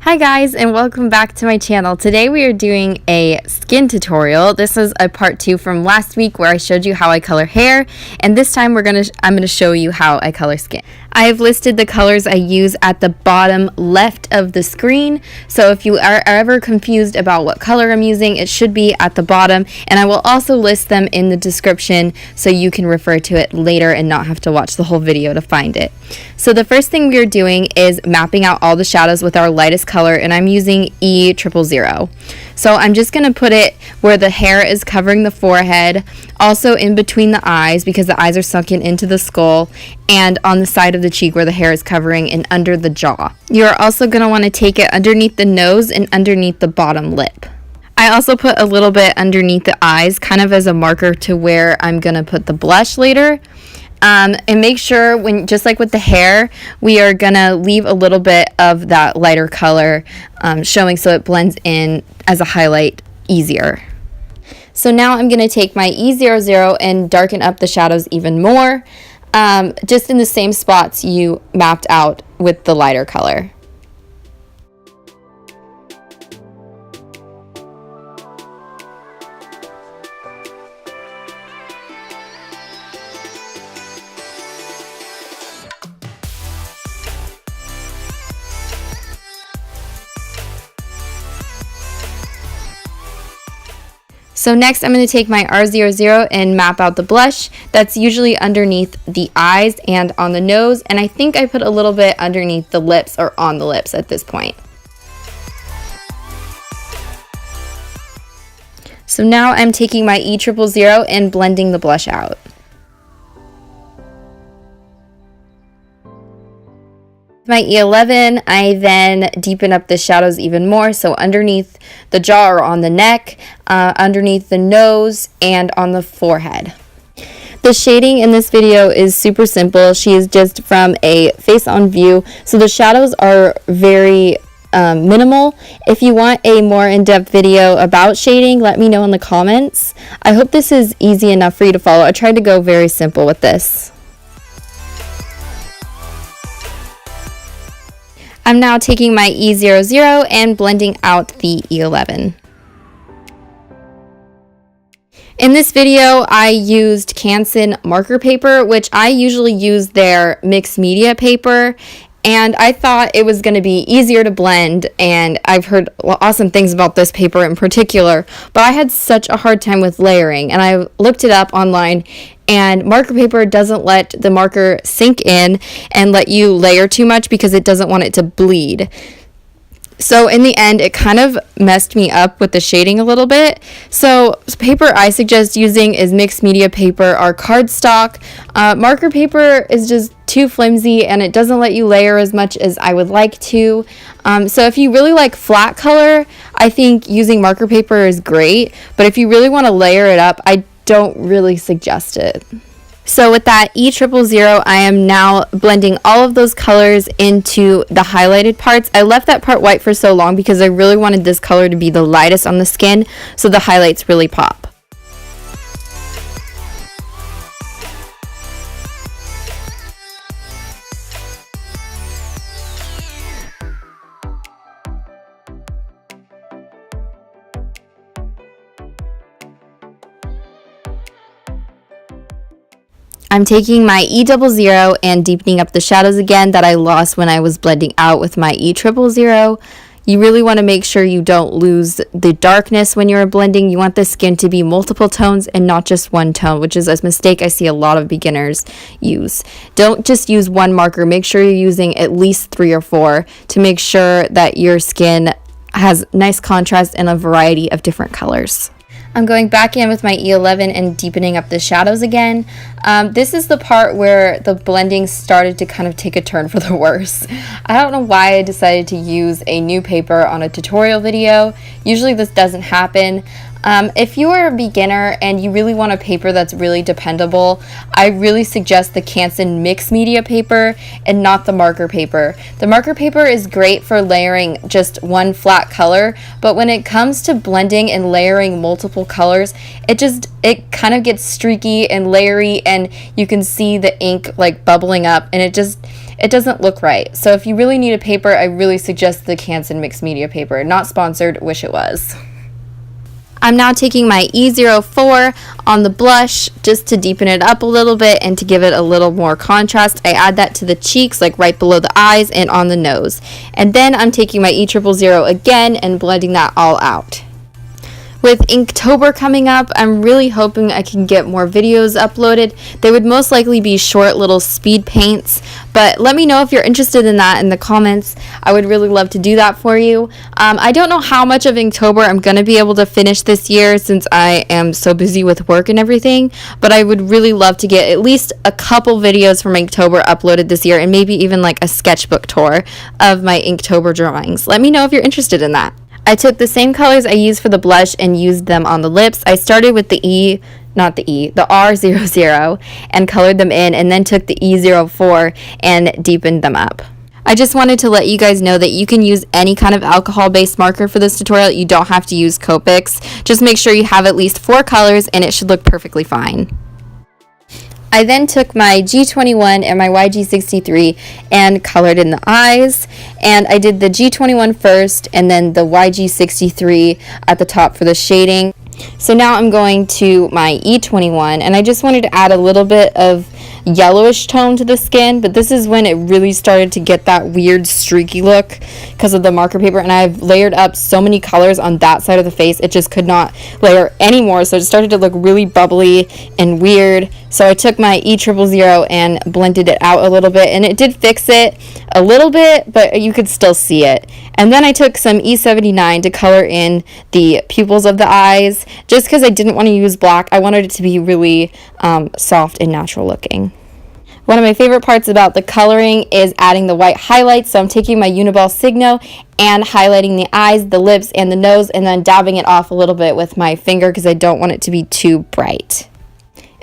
Hi guys, and welcome back to my channel. Today we are doing a skin tutorial. This is a part 2 from last week where I showed you how I color hair, and this time I'm gonna show you how I color skin. I have listed the colors I use at the bottom left of the screen, so if you are ever confused about what color I'm using, it should be at the bottom, and I will also list them in the description so you can refer to it later and not have to watch the whole video to find it. So the first thing we are doing is mapping out all the shadows with our lightest color, and I'm using E000. So I'm just going to put it where the hair is covering the forehead, also in between the eyes because the eyes are sunken into the skull, and on the side of the cheek where the hair is covering and under the jaw. You're also going to want to take it underneath the nose and underneath the bottom lip. I also put a little bit underneath the eyes, kind of as a marker to where I'm going to put the blush later. And make sure, just like with the hair, we are going to leave a little bit of that lighter color showing so it blends in as a highlight easier. So now I'm going to take my E00 and darken up the shadows even more, just in the same spots you mapped out with the lighter color. So next I'm going to take my R00 and map out the blush. That's usually underneath the eyes and on the nose, and I think I put a little bit underneath the lips or on the lips at this point. So now I'm taking my E000 and blending the blush out. My E11, I then deepen up the shadows even more, so underneath the jaw or on the neck, underneath the nose, and on the forehead. The shading in this video is super simple. She is just from a face-on view, so the shadows are very minimal. If you want a more in-depth video about shading, let me know in the comments. I hope this is easy enough for you to follow. I tried to go very simple with this. I'm now taking my E00 and blending out the E11. In this video, I used Canson marker paper, which I usually use their mixed media paper, and I thought it was going to be easier to blend, and I've heard awesome things about this paper in particular, but I had such a hard time with layering, and I looked it up online, and marker paper doesn't let the marker sink in and let you layer too much because it doesn't want it to bleed. So in the end, it kind of messed me up with the shading a little bit. So paper I suggest using is mixed media paper or cardstock. Marker paper is just too flimsy and it doesn't let you layer as much as I would like to. So if you really like flat color, I think using marker paper is great. But if you really want to layer it up, I don't really suggest it. So with that E000, I am now blending all of those colors into the highlighted parts. I left that part white for so long because I really wanted this color to be the lightest on the skin so the highlights really pop. I'm taking my E00 and deepening up the shadows again that I lost when I was blending out with my E000. You really want to make sure you don't lose the darkness when you're blending. You want the skin to be multiple tones and not just one tone, which is a mistake I see a lot of beginners use. Don't just use one marker. Make sure you're using at least 3 or 4 to make sure that your skin has nice contrast and a variety of different colors. I'm going back in with my E11 and deepening up the shadows again. This is the part where the blending started to kind of take a turn for the worse. I don't know why I decided to use a new paper on a tutorial video. Usually this doesn't happen. If you are a beginner and you really want a paper that's really dependable, I really suggest the Canson mixed media paper and not the marker paper. The marker paper is great for layering just one flat color, but when it comes to blending and layering multiple colors, it kind of gets streaky and layery, and you can see the ink like bubbling up, and it it doesn't look right. So if you really need a paper, I really suggest the Canson mixed media paper. Not sponsored, wish it was. I'm now taking my E04 on the blush just to deepen it up a little bit and to give it a little more contrast. I add that to the cheeks, like right below the eyes and on the nose. And then I'm taking my E000 again and blending that all out. With Inktober coming up, I'm really hoping I can get more videos uploaded. They would most likely be short little speed paints, but let me know if you're interested in that in the comments. I would really love to do that for you. I don't know how much of Inktober I'm going to be able to finish this year since I am so busy with work and everything, but I would really love to get at least a couple videos from Inktober uploaded this year and maybe even like a sketchbook tour of my Inktober drawings. Let me know if you're interested in that. I took the same colors I used for the blush and used them on the lips. I started with the R00 and colored them in, and then took the E04 and deepened them up. I just wanted to let you guys know that you can use any kind of alcohol-based marker for this tutorial. You don't have to use Copics. Just make sure you have at least 4 colors and it should look perfectly fine. I then took my G21 and my YG63 and colored in the eyes, and I did the G21 first and then the YG63 at the top for the shading. So now I'm going to my E21, and I just wanted to add a little bit of yellowish tone to the skin, but this is when it really started to get that weird streaky look because of the marker paper, and I've layered up so many colors on that side of the face it just could not layer anymore, so it started to look really bubbly and weird. So I took my E000 and blended it out a little bit, and it did fix it a little bit, but you could still see it. And then I took some E79 to color in the pupils of the eyes, just because I didn't want to use black. I wanted it to be really soft and natural looking. One of my favorite parts about the coloring is adding the white highlights. So I'm taking my Uniball Signo and highlighting the eyes, the lips, and the nose, and then dabbing it off a little bit with my finger because I don't want it to be too bright.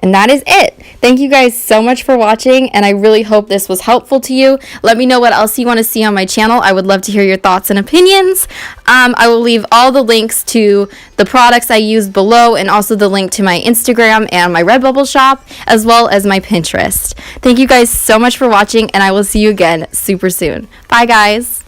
And that is it. Thank you guys so much for watching, and I really hope this was helpful to you. Let me know what else you want to see on my channel. I would love to hear your thoughts and opinions. I will leave all the links to the products I used below, and also the link to my Instagram and my Redbubble shop, as well as my Pinterest. Thank you guys so much for watching, and I will see you again super soon. Bye, guys.